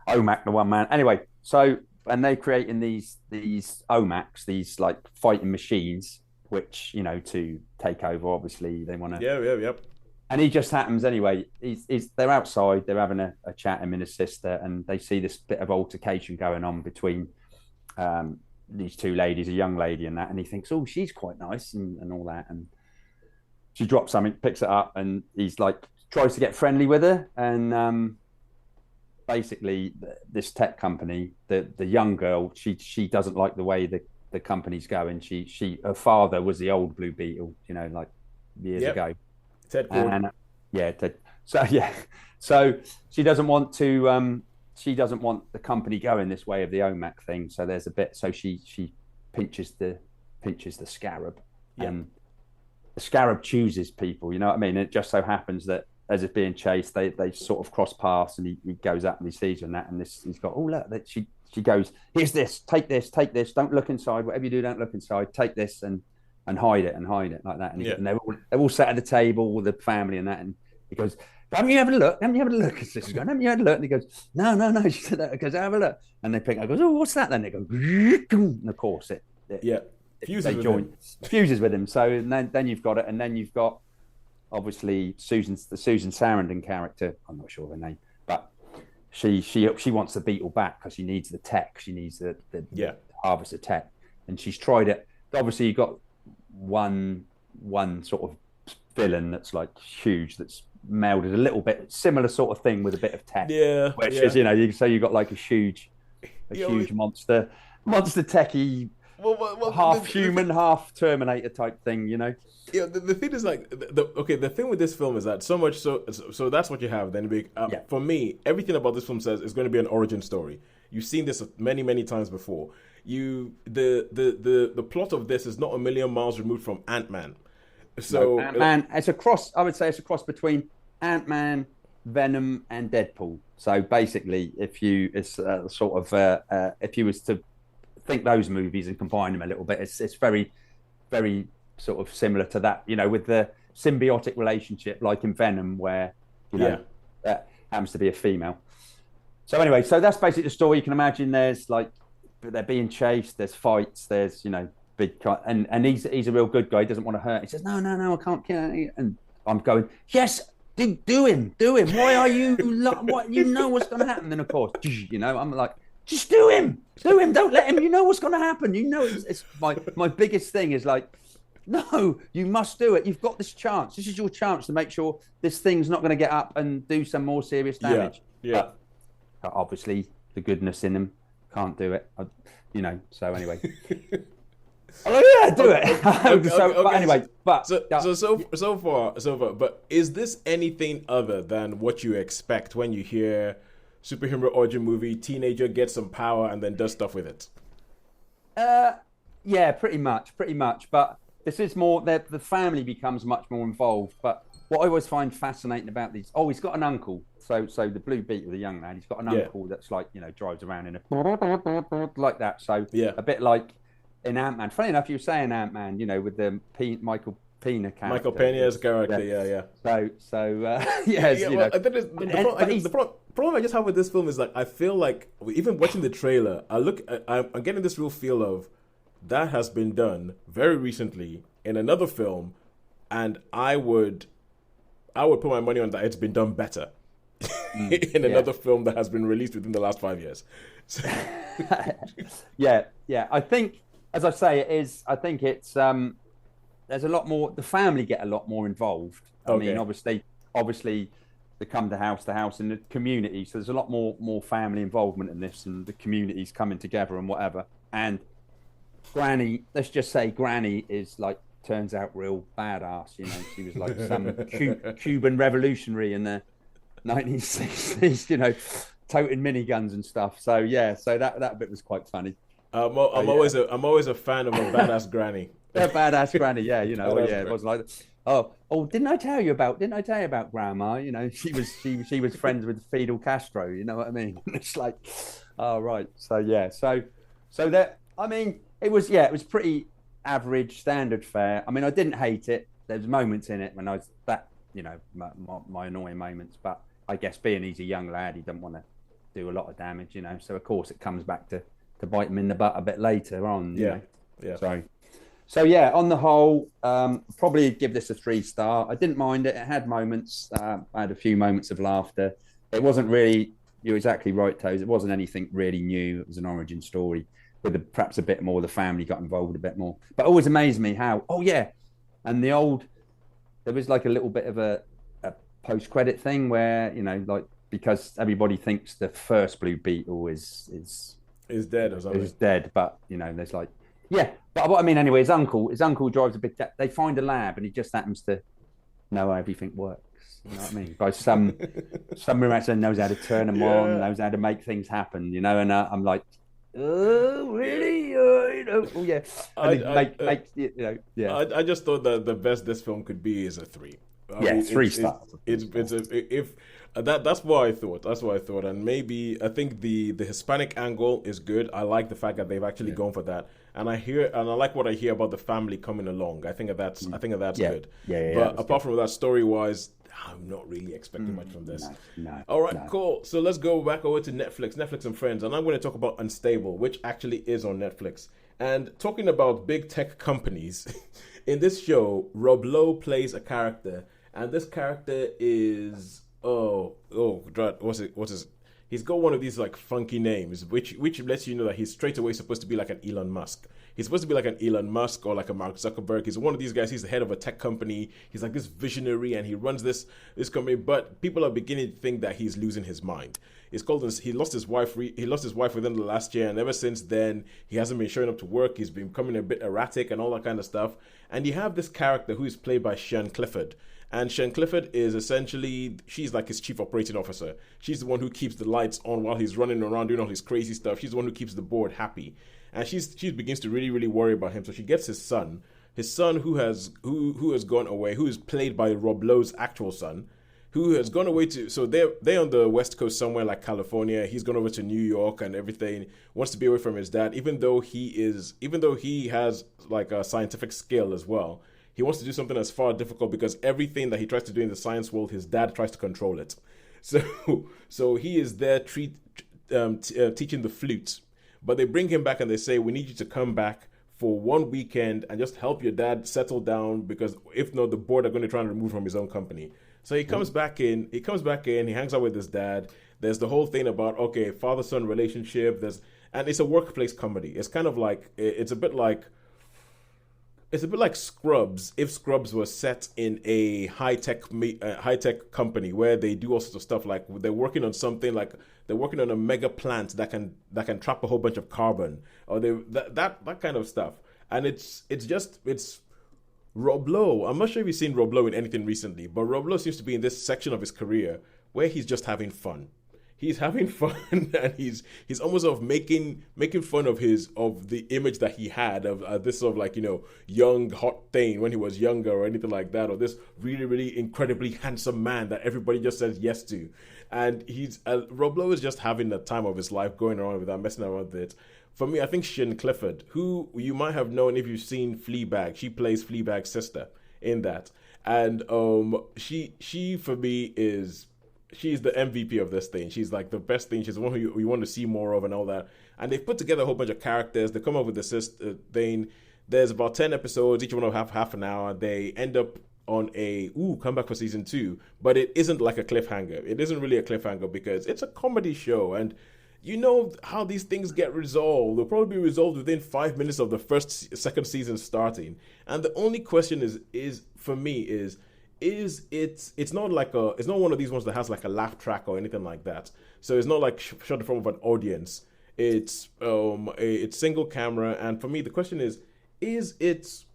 OMAC, the One Man. Anyway, so and they're creating these OMACs, these like fighting machines, which, you know, to take over, obviously they want to. Yeah. And he just happens anyway. They're outside. They're having a chat, him and his sister, and they see this bit of altercation going on between these two ladies, a young lady and that. And he thinks, oh, she's quite nice and all that. And she drops something, picks it up, and he's like tries to get friendly with her. And basically, this tech company, the young girl, she doesn't like the way the company's going. Her father was the old Blue Beetle, you know, like years ago. Ted Gordon. Ted. So she doesn't want to. She doesn't want the company going this way of the OMAC thing. So there's a bit. So she pinches the scarab, and the scarab chooses people. You know what I mean? It just so happens that as it's being chased, they sort of cross paths, and he goes up and he sees her and that, and he's got, oh look, that she goes, here's this, take this, don't look inside, whatever you do, don't look inside, take this and hide it like that. And they're all sat at the table with the family and that, and he goes, haven't you had a look? His sister's going, haven't you had a look? And he goes, no. She said that. He goes, have a look. And they pick up, goes, oh, what's that then? They go, and of course it fuses with him. So then you've got it, and then you've got obviously the Susan Sarandon character. I'm not sure of her name, but she wants the Beetle back because she needs the tech. She needs the harvest of tech, and she's tried it. Obviously, you've got one sort of villain that's like huge, that's melded a little bit similar sort of thing with a bit of tech. Which is, you know, you say you've got like a huge monster techie. Well, half human, half Terminator type thing, you know. Yeah, the thing is like the thing with this film is that so much so that's what you have. Then for me, everything about this film says it's going to be an origin story. You've seen this many times before. The plot of this is not a million miles removed from Ant-Man. So Ant-Man, it's a cross. I would say it's a cross between Ant-Man, Venom, and Deadpool. So basically, if you was to think those movies and combine them a little bit, it's very, very sort of similar to that, you know, with the symbiotic relationship, like in Venom, where, you know, that happens to be a female. So anyway, so that's basically the story. You can imagine there's like, they're being chased, there's fights, there's, you know, and he's a real good guy. He doesn't want to hurt. He says, no, I can't kill him. And I'm going, yes, do him. Why are you, what, you know what's going to happen. Then of course, you know, I'm like, just do him, don't let him, you know what's going to happen. You know, it's my biggest thing is like, no, you must do it. You've got this chance. This is your chance to make sure this thing's not going to get up and do some more serious damage. Yeah. But obviously, the goodness in him can't do it. You know. So anyway. Oh yeah, do it. So far. But is this anything other than what you expect when you hear superhero origin movie? Teenager gets some power and then does stuff with it. Yeah, pretty much. But this is more that the family becomes much more involved. But what I always find fascinating about these, oh, he's got an uncle. So the Blue Beetle, the young lad, he's got an Yeah. uncle that's like, drives around in a like that. So Yeah. a bit like in Ant-Man. Funny enough, you were saying Ant-Man, with the Michael Pena character. Michael Pena's character, yeah. So yes, Well, I think the problem I just have with this film is like, I feel like even watching the trailer, I'm getting this real feel of that has been done very recently in another film, and I would put my money on that it's been done better in another film that has been released within the last 5 years. So. yeah. I think, as I say, it is. I think it's there's a lot more. The family get a lot more involved. I mean, obviously, they come to house in the community, so there's a lot more family involvement in this, and the community's coming together and whatever. And Granny, let's just say Granny is like, turns out real badass. She was like some Cuban revolutionary in the 1960s. Toting miniguns and stuff. So that bit was quite funny. I'm always a fan of a badass granny. A badass granny, yeah. It wasn't like, oh, didn't I tell you about Grandma? She was friends with Fidel Castro. You know what I mean? It's like, oh right. So that, I mean, it was pretty average, standard fare. I mean, I didn't hate it. There's moments in it when I was my annoying moments, but I guess being he's a young lad, he doesn't want to do a lot of damage, So of course it comes back to bite him in the butt a bit later on. Yeah. So yeah, on the whole, probably give this a 3-star. I didn't mind it. It had moments. I had a few moments of laughter. It wasn't really. You're exactly right, Toes. It wasn't anything really new. It was an origin story with perhaps a bit more. The family got involved a bit more. But it always amazed me how. Oh yeah, and there was like a little bit of a post-credit thing where like, because everybody thinks the first Blue Beetle is dead or something. Is dead, but there's like, yeah. But what I mean anyway, his uncle drives a big. They find a lab, and he just happens to know how everything works. You know what I mean? By some miracle, knows how to turn them on, knows how to make things happen. And I'm like, oh really? Oh yeah. And I just thought that the best this film could be is a 3. I mean, 3 stars. That's what I thought. And maybe I think the Hispanic angle is good. I like the fact that they've actually gone for that. And I like what I hear about the family coming along. I think that's good. But apart from that, story-wise, I'm not really expecting much from this. No. All right, cool. So let's go back over to Netflix and Friends, and I'm going to talk about Unstable, which actually is on Netflix. And talking about big tech companies, in this show, Rob Lowe plays a character, and this character is what's his? He's got one of these like funky names, which lets you know that he's straight away supposed to be like an Elon Musk. He's supposed to be like an Elon Musk or like a Mark Zuckerberg. He's one of these guys. He's the head of a tech company. He's like this visionary, and he runs this company. But people are beginning to think that he's losing his mind. He lost his wife. He lost his wife within the last year, and ever since then, he hasn't been showing up to work. He's been becoming a bit erratic and all that kind of stuff. And you have this character who is played by Shaun Clifford. And Shaun Clifford is essentially, she's like his chief operating officer. She's the one who keeps the lights on while he's running around doing all his crazy stuff. She's the one who keeps the board happy. And she begins to really, really worry about him. So she gets his son who has gone away, who is played by Rob Lowe's actual son, who has gone away so they're on the West Coast somewhere like California. He's gone over to New York and everything, wants to be away from his dad, even though he has like a scientific skill as well. He wants to do something that's far difficult because everything that he tries to do in the science world, his dad tries to control it. So he is there teaching the flute. But they bring him back and they say, we need you to come back for 1 weekend and just help your dad settle down, because if not, the board are going to try and remove from his own company. So he comes back in, he hangs out with his dad. There's the whole thing about, okay, father-son relationship. And it's a workplace comedy. It's kind of like, it's a bit like Scrubs, if Scrubs was set in a high-tech company where they do all sorts of stuff, like they're working on something, like they're working on a mega plant that can trap a whole bunch of carbon, or that kind of stuff. And it's Rob Lowe. I'm not sure if you've seen Rob Lowe in anything recently, but Rob Lowe seems to be in this section of his career where he's just having fun. he's having fun and he's almost sort of making fun of the image that he had of this sort of like, young hot thing when he was younger or anything like that, or this really really incredibly handsome man that everybody just says yes to. And he's Rob Lowe is just having the time of his life, going around with that, messing around with it. For me, I think Shaun Clifford, who you might have known if you've seen Fleabag, she plays Fleabag's sister in that. And she for me she's the MVP of this thing. She's like the best thing. She's the one who you want to see more of and all that. And they've put together a whole bunch of characters. They come up with this thing. There's about 10 episodes. Each one will have half an hour. They end up on come back for season 2. But it isn't like a cliffhanger. It isn't really a cliffhanger because it's a comedy show. And you know how these things get resolved. They'll probably be resolved within 5 minutes of the second season starting. And the only question is for me is it's not one of these ones that has like a laugh track or anything like that. So it's not like shot in front of an audience. It's single camera, and for me the question is it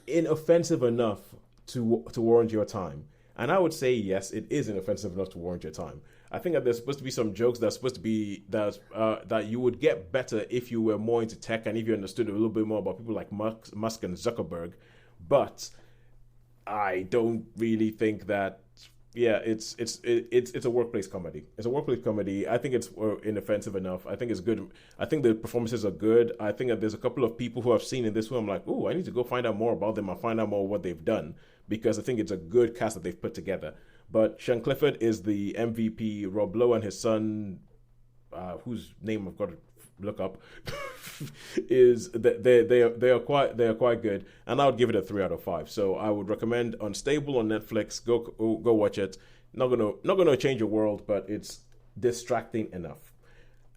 inoffensive enough to warrant your time? And I would say yes, it is inoffensive enough to warrant your time. I think that there's supposed to be some jokes that's supposed to be that you would get better if you were more into tech and if you understood a little bit more about people like Musk and Zuckerberg, but I don't really think that. Yeah, it's a workplace comedy. It's a workplace comedy. I think it's inoffensive enough. I think it's good. I think the performances are good. I think that there's a couple of people who I've seen in this who I'm like, oh, I need to go find out more about them and find out more what they've done, because I think it's a good cast that they've put together. But Shaun Clifford is the MVP. Rob Lowe and his son, whose name I've got to look up, is that they are quite good, and I would give it a 3 out of 5. So I would recommend Unstable on Netflix. Go watch it. Not gonna change your world, but it's distracting enough.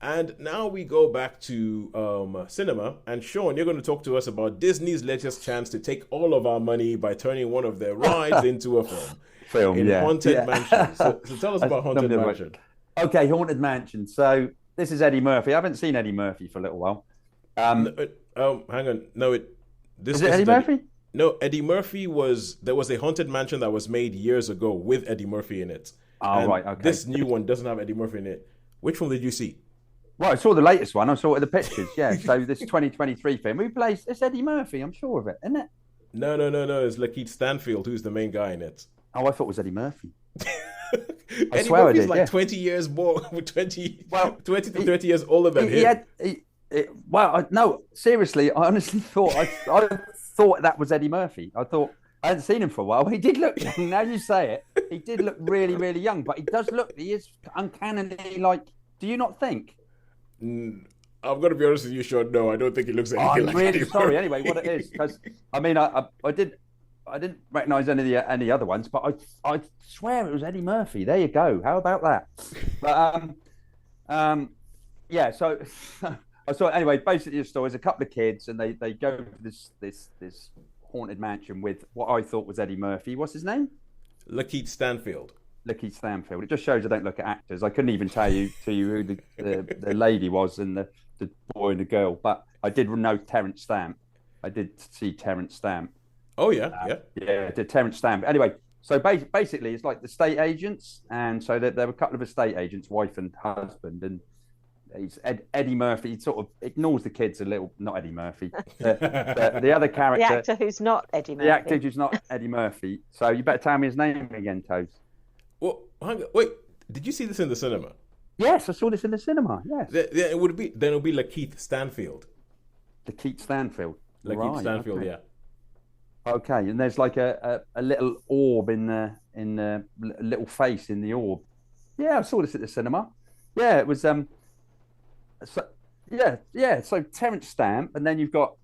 And now we go back to cinema, and Shaun, you're going to talk to us about Disney's latest chance to take all of our money by turning one of their rides into a film. Haunted Mansion. So tell us about Haunted Mansion. Okay, Haunted Mansion. So this is Eddie Murphy. I haven't seen Eddie Murphy for a little while. Hang on. No, this is it Eddie Murphy? No, Eddie Murphy there was a Haunted Mansion that was made years ago with Eddie Murphy in it. Oh, right, okay. This new one doesn't have Eddie Murphy in it. Which one did you see? Right, I saw the latest one. I saw it in the pictures. Yeah, so this 2023 film. Who plays? It's Eddie Murphy. I'm sure of it, isn't it? No. It's Lakeith Stanfield who's the main guy in it. Oh, I thought it was Eddie Murphy. Eddie Murphy's like 20 years more, 20 to 30 years older than him. No, seriously, I honestly thought I thought that was Eddie Murphy. I hadn't seen him for a while. He did look young. Now you say it, he did look really, really young. But he does look. He is uncannily like. Do you not think? I'm going to be honest with you, Shaun. No, I don't think he looks anything I'm like really Eddie sorry. Murphy. Anyway, what it is, because I mean, I didn't recognise any other ones, but I swear it was Eddie Murphy. There you go. How about that? But yeah. So I saw anyway. Basically, the story is a couple of kids, and they go to this haunted mansion with what I thought was Eddie Murphy. What's his name? Lakeith Stanfield. Lakeith Stanfield. It just shows I don't look at actors. I couldn't even tell you who the lady was and the boy and the girl, but I did know Terence Stamp. I did see Terence Stamp. Oh yeah. Yeah, did Terence Stamp. Anyway, so basically it's like the estate agents, and so there were a couple of estate agents, wife and husband, and he's Eddie Murphy. He sort of ignores the kids a little. Not Eddie Murphy. The other character. The actor who's not Eddie Murphy. The actor who's not Eddie Murphy. So you better tell me his name again, Toes. Well, wait. Did you see this in the cinema? Yes, I saw this in the cinema. Yes. Yeah, it would be Lakeith Stanfield. Lakeith Stanfield. Lakeith Stanfield, okay. Yeah. Okay, and there's like a little orb in the little face in the orb. Yeah, I saw this at the cinema. Yeah, it was So Terence Stamp, and then you've got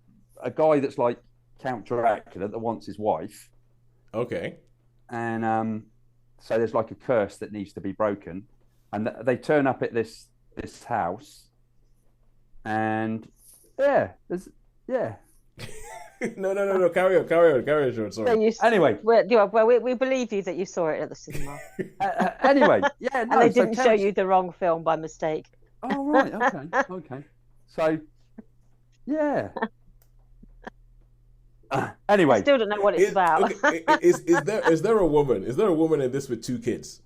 a guy that's like Count Dracula that wants his wife. Okay. And so there's like a curse that needs to be broken, and they turn up at this house, and yeah. No. Carry on, Shaun. Sorry. Anyway, we believe you that you saw it at the cinema. Anyway, yeah. No, and they didn't show you the wrong film by mistake. Oh right, okay. So, yeah. Anyway, I still don't know what it's about. Okay, is there a woman? Is there a woman in this with 2 kids?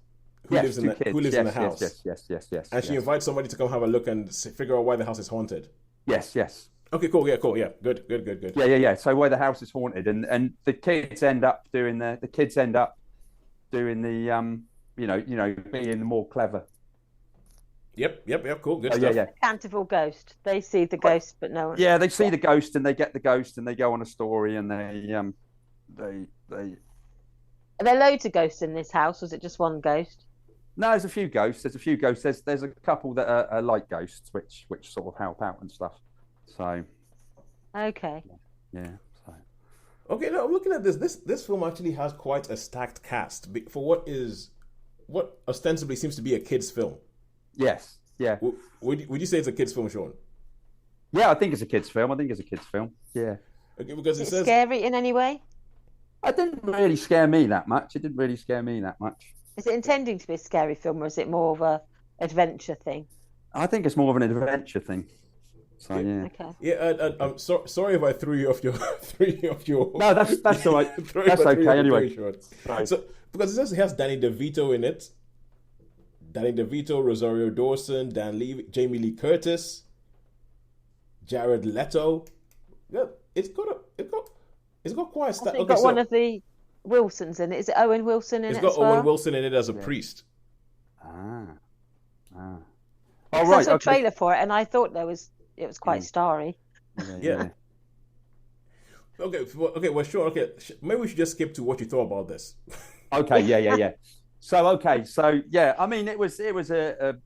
who lives in two the kids. who lives in the house. Yes. And she invites somebody to come have a look and figure out why the house is haunted. Yes. Okay, cool. Yeah, cool. Yeah, good. Yeah. So where the house is haunted, and the kids end up doing the being more clever. Yep. Cool. Good Oh, stuff. yeah. Accountable ghost. They see the ghost, but no one. Yeah, they see the ghost and they get the ghost and they go on a story and they. Are there loads of ghosts in this house? Or is it just one ghost? No, there's a few ghosts. There's a couple that are light ghosts, which sort of help out and stuff. So. Okay. Yeah. So. Okay, now I'm looking at this. This film actually has quite a stacked cast for what ostensibly seems to be a kids' film. Yes. Yeah. Would you say it's a kids' film, Shaun? Yeah, I think it's a kids' film. Yeah. Okay, because Is it scary in any way? It didn't really scare me that much. Is it intending to be a scary film, or is it more of a adventure thing? I think it's more of an adventure thing. So yeah. Okay. Yeah, I'm sorry if I threw you off your. No, that's all right. That's okay. Anyway. Right. So because it says it has Danny DeVito in it. Danny DeVito, Rosario Dawson, Jamie Lee Curtis, Jared Leto. Yeah, it's got quite a stack. It's got one of the Wilsons in it. Is it Owen Wilson in it? It's got as well? Owen Wilson in it as a priest. Oh, right. I saw a trailer for it, and I thought it was quite starry. Yeah. Okay. Well, sure. Okay, maybe we should just skip to what you thought about this. Okay. Yeah. So yeah. I mean, it was a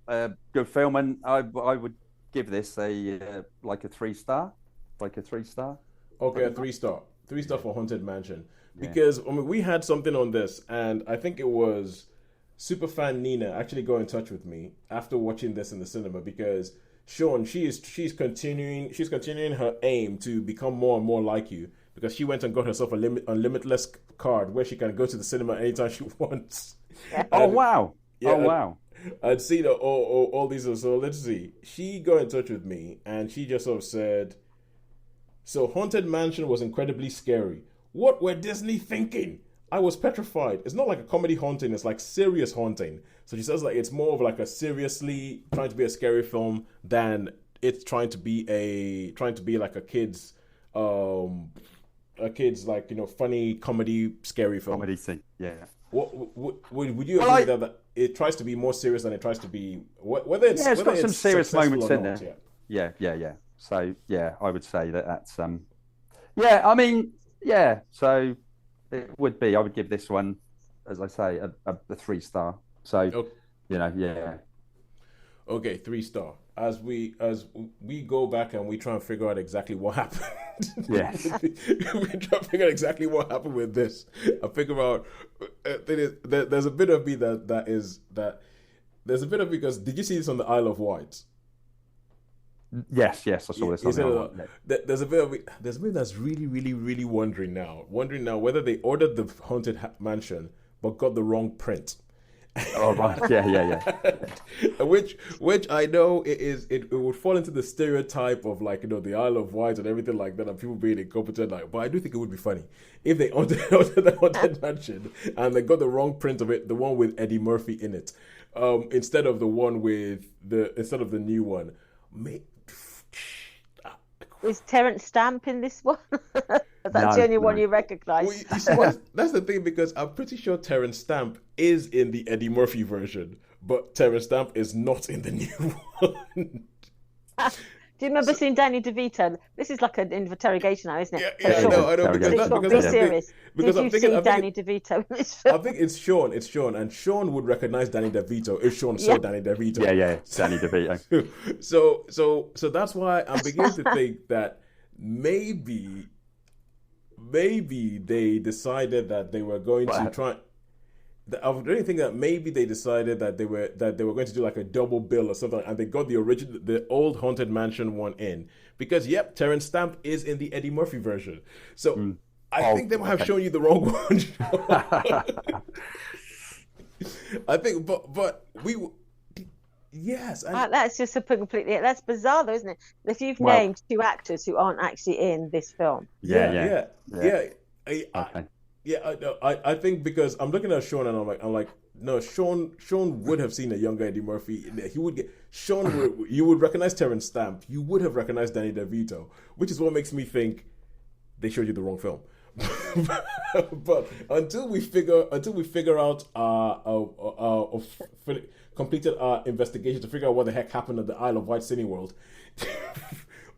good film, and I would give this a 3-star, Okay, a 3-star. 3-star for Haunted Mansion. Because we had something on this, and I think it was superfan Nina actually got in touch with me after watching this in the cinema, because Shaun, she's continuing her aim to become more and more like you, because she went and got herself a limitless card where she can go to the cinema anytime she wants. Oh wow! Yeah, oh wow! I'd seen all these. So let's see. She got in touch with me and she just sort of said, "So Haunted Mansion was incredibly scary. What were Disney thinking? I was petrified. It's not like a comedy haunting. It's like serious haunting." So she says it's more of like a seriously trying to be a scary film than it's trying to be like a kid's funny comedy scary film. Comedy thing. Yeah. Would you agree that it tries to be more serious than it tries to be? It's got some serious moments in there. Yeah. So yeah, I would say that's I mean, yeah. So it would be. I would give this one, as I say, a 3-star. So yeah. Okay, 3-star. As we go back and we try and figure out exactly what happened. Yes. We try to figure out exactly what happened with this. I figure out there's a bit of me there's a bit of, because did you see this on the Isle of Wight? Yes, I saw this. There's a bit of me that's really wondering now whether they ordered the Haunted Mansion but got the wrong print. Oh right, yeah. Which I know it would fall into the stereotype of the Isle of Wight and everything like that, and people being incompetent. But I do think it would be funny if they ordered the Haunted Mansion and they got the wrong print of it, the one with Eddie Murphy in it, instead of the new one. Is Terence Stamp in this one? That's the only one you recognise. That's the thing, because I'm pretty sure Terence Stamp is in the Eddie Murphy version, but Terence Stamp is not in the new one. Do you remember seeing Danny DeVito? This is like an interrogation now, isn't it? Yeah, I know. Be serious. Did you see Danny DeVito in this film? I think it's Shaun, and Shaun would recognize Danny DeVito if Shaun saw Danny DeVito. Yeah, Danny DeVito. So that's why I'm beginning to think that maybe they decided that they were going to try. I'm really thinking that maybe they decided that they were going to do like a double bill or something, and they got the old Haunted Mansion one in, because Terence Stamp is in the Eddie Murphy version. So I think they might have shown you the wrong one. I think, but we. Yes, that's just that's bizarre, though, isn't it? If you've named 2 actors who aren't actually in this film. Yeah. Yeah, I think because I'm looking at Shaun and I'm like, no, Shaun would have seen a younger Eddie Murphy. He would get you would recognize Terrence Stamp. You would have recognized Danny DeVito, which is what makes me think they showed you the wrong film. But until we figure out completed our investigation to figure out what the heck happened at the Isle of Wight Cineworld,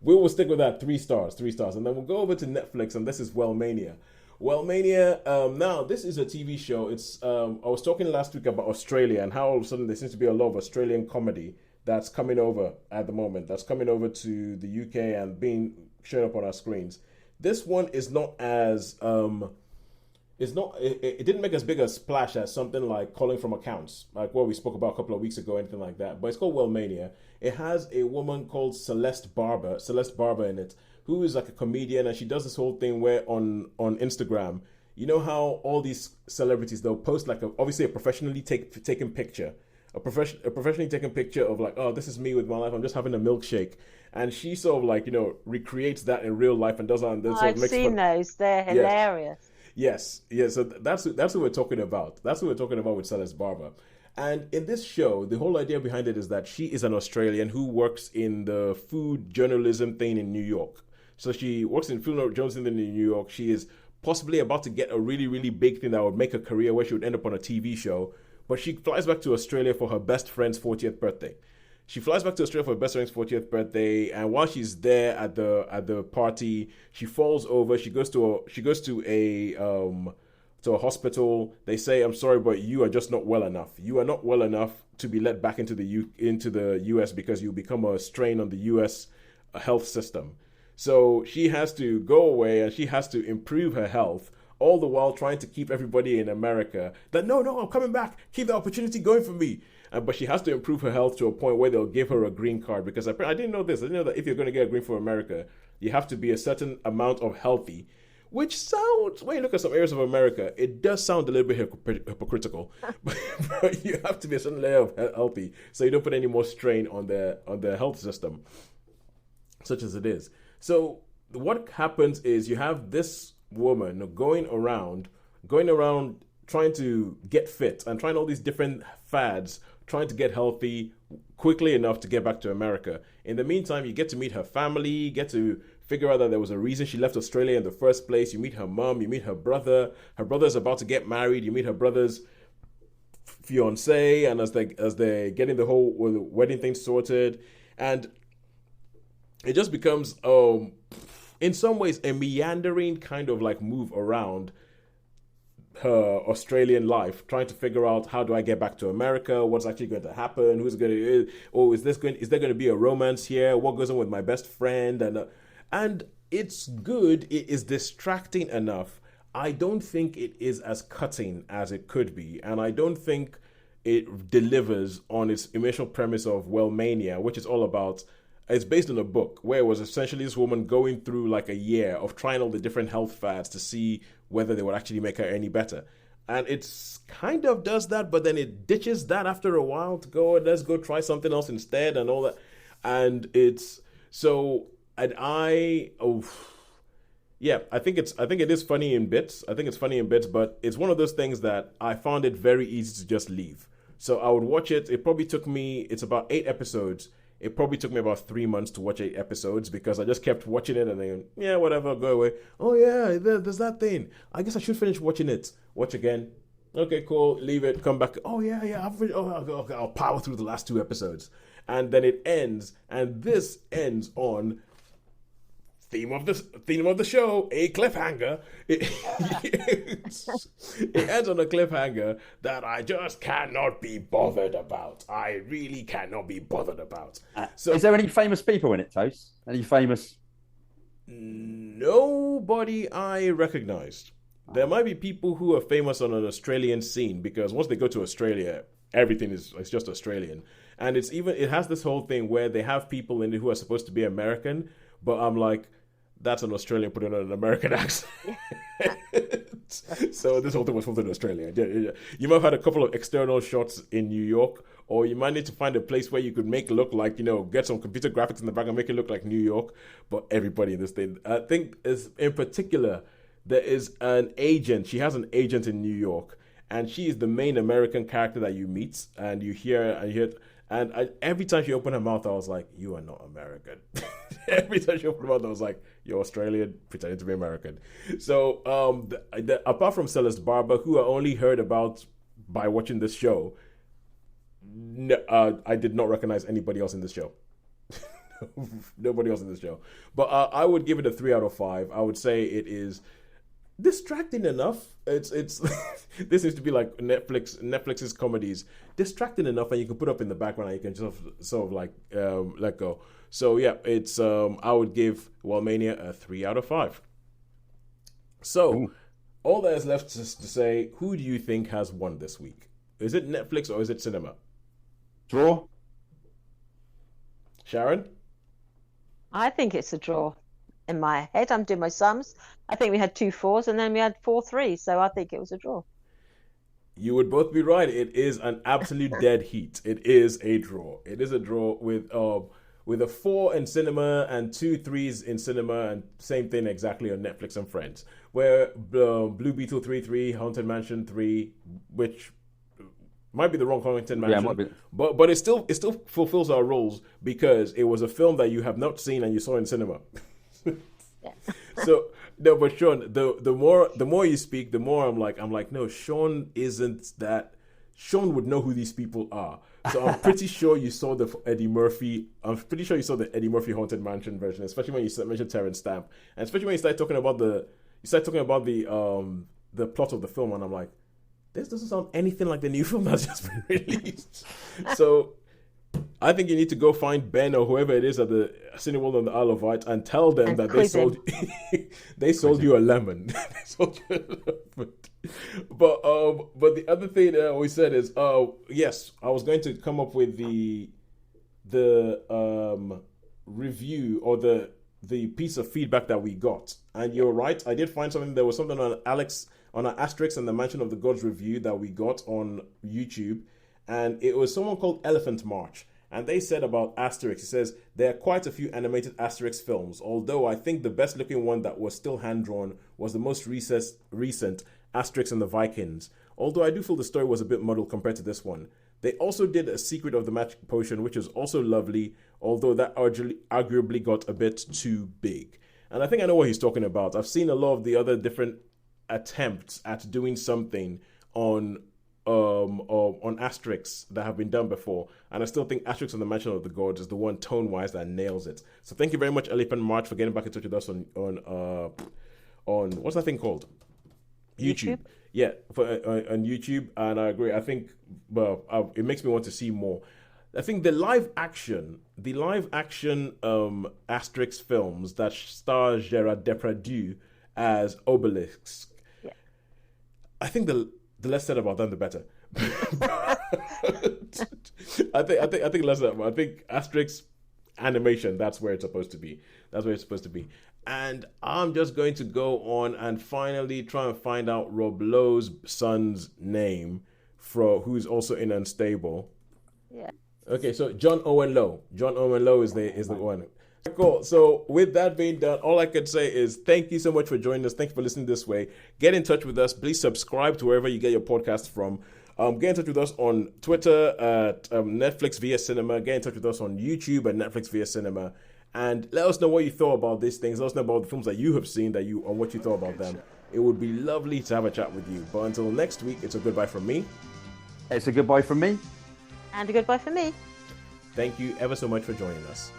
we will stick with that 3 stars, and then we'll go over to Netflix, and this is Wellmania. Wellmania. Now this is a TV show. It's I was talking last week about Australia and how all of a sudden there seems to be a lot of Australian comedy that's coming over at the moment. That's coming over to the UK and being shown up on our screens. This one is not as it didn't make as big a splash as something like Calling from Accounts, like what we spoke about a couple of weeks ago, anything like that. But it's called Wellmania. It has a woman called Celeste Barber in it, who is like a comedian, and she does this whole thing where on Instagram, you know how all these celebrities, they'll post like obviously a professionally taken picture, a professionally taken picture of like, oh, this is me with my life, I'm just having a milkshake. And she sort of like, recreates that in real life and does that. And then I've seen those. They're hilarious. Yes. So that's what we're talking about. That's what we're talking about with Celeste Barber. And in this show, the whole idea behind it is that she is an Australian who works in the food journalism thing in New York. So she works in food journalism in New York. She is possibly about to get a really, really big thing that would make a career where she would end up on a TV show. But she flies back to Australia for her best friend's 40th birthday. She flies back to Australia for her best friend's 40th birthday, and while she's there at the party, she falls over. She goes to a hospital. They say, "I'm sorry, but you are just not well enough. You are not well enough to be let back into the US because you become a strain on the US health system." So she has to go away and she has to improve her health, all the while trying to keep everybody in America that no, I'm coming back. Keep the opportunity going for me. But she has to improve her health to a point where they'll give her a green card, because I didn't know this. I didn't know that if you're going to get a green for America, you have to be a certain amount of healthy, which sounds, when you look at some areas of America, it does sound a little bit hypocritical. But you have to be a certain layer of healthy so you don't put any more strain on the health system, such as it is. So what happens is you have this woman going around trying to get fit and trying all these different fads, trying to get healthy quickly enough to get back to America. In the meantime, you get to meet her family, get to figure out that there was a reason she left Australia in the first place. You meet her mom, you meet her brother. Her brother's about to get married. You meet her brother's fiance, and as they're getting the whole wedding thing sorted, and it just becomes in some ways a meandering kind of like move around her Australian life, trying to figure out, how do I get back to America? What's actually going to happen? Who's going to? Oh, is there going to be a romance here? What goes on with my best friend? And it's good. It is distracting enough. I don't think it is as cutting as it could be, and I don't think it delivers on its initial premise of Wellmania, which is all about. It's based on a book where it was essentially this woman going through like a year of trying all the different health fads to see whether they would actually make her any better. And it's kind of does that, but then it ditches that after a while to go, let's go try something else instead and all that. And it's so, and I think it is funny in bits. I think it's funny in bits, but it's one of those things that I found it very easy to just leave. So I would watch it. It probably took me, it's about 8 episodes. It probably took me about 3 months to watch 8 episodes because I just kept watching it and then, yeah, whatever, go away. Oh, yeah, there's that thing. I guess I should finish watching it. Watch again. Okay, cool. Leave it. Come back. Oh, yeah. I'll power through the last 2 episodes. And then it ends. And this ends on theme of the show, a cliffhanger. It ends on a cliffhanger that I just cannot be bothered about. I really cannot be bothered about. So, is there any famous people in it, Tos? Any famous? Nobody I recognized. There might be people who are famous on an Australian scene because once they go to Australia, everything is just Australian. And it has this whole thing where they have people in it who are supposed to be American, but I'm like, that's an Australian putting on an American accent. So this whole thing was filmed in Australia. You might have had a couple of external shots in New York, or you might need to find a place where you could make it look like, get some computer graphics in the back and make it look like New York. But everybody in this thing, I think, is in particular, there is an agent. She has an agent in New York, and she is the main American character that you meet, and you hear. Every time she opened her mouth, I was like, "You are not American." Every time she opened her mouth, I was like, "You're Australian pretending to be American." So, apart from Celeste Barber, who I only heard about by watching this show, I did not recognize anybody else in this show. Nobody else in this show. But I would give it a 3 out of 5. I would say it is distracting enough. It's this seems to be like Netflix's comedies, distracting enough, and you can put up in the background and you can just sort of like let go. So yeah, it's I would give Wellmania a 3 out of 5. So all that is left is to say, who do you think has won this week? Is it Netflix or is it cinema? Draw. Sharon? I think it's a draw. In my head, I'm doing my sums. I think we had 2 4s and then we had 4 3s, so I think it was a draw. You would both be right. It is an absolute dead heat. It is a draw. It is a draw with a 4 in cinema and 2 3s in cinema, and same thing exactly on Netflix and Friends. Where Blue Beetle 3-3, Haunted Mansion 3, which might be the wrong Haunted Mansion, might be. but it still fulfills our roles because it was a film that you have not seen and you saw in cinema. Yeah. So no, but Shaun, the more you speak, the more I'm like, no, Shaun isn't that. Shaun would know who these people are. So I'm pretty sure you saw the Eddie Murphy. I'm pretty sure you saw the Eddie Murphy Haunted Mansion version, especially when you mentioned Terrence Stamp, and especially when you start talking about the plot of the film, and I'm like, this doesn't sound anything like the new film that's just been released. So I think you need to go find Ben or whoever it is at the Cineworld on the Isle of Wight and tell them that they sold you a lemon. They sold you a lemon. But the other thing that we said is, yes, I was going to come up with the review or the piece of feedback that we got, and you're right. I did find something. There was something on an Asterix and the Mansion of the Gods review that we got on YouTube, and it was someone called Elephant March. And they said about Asterix, it says, there are quite a few animated Asterix films, although I think the best looking one that was still hand-drawn was the most recent Asterix and the Vikings, although I do feel the story was a bit muddled compared to this one. They also did A Secret of the Magic Potion, which was also lovely, although that arguably got a bit too big. And I think I know what he's talking about. I've seen a lot of the other different attempts at doing something on Asterix that have been done before, and I still think Asterix and the Mansion of the Gods is the one tone-wise that nails it. So thank you very much, Elephant March, for getting back in touch with us on what's that thing called? YouTube. Yeah, on YouTube, and I agree. I think it makes me want to see more. I think the live action Asterix films that star Gerard Depardieu as Obelix. Yeah. I think the less said about them, the better. I think less said about. I think Asterix animation. That's where it's supposed to be. And I'm just going to go on and finally try and find out Rob Lowe's son's name, who's also in Unstable. Yeah. Okay, so John Owen Lowe. John Owen Lowe is the one. Cool. So with that being done, all I can say is thank you so much for joining us. Thank you for listening this way. Get in touch with us. Please subscribe to wherever you get your podcasts from. Get in touch with us on Twitter at Netflix via Cinema. Get in touch with us on YouTube at Netflix via Cinema. And let us know what you thought about these things. Let us know about the films that you have seen and what you thought about them. It would be lovely to have a chat with you. But until next week, it's a goodbye from me. It's a goodbye from me. And a goodbye from me. Thank you ever so much for joining us.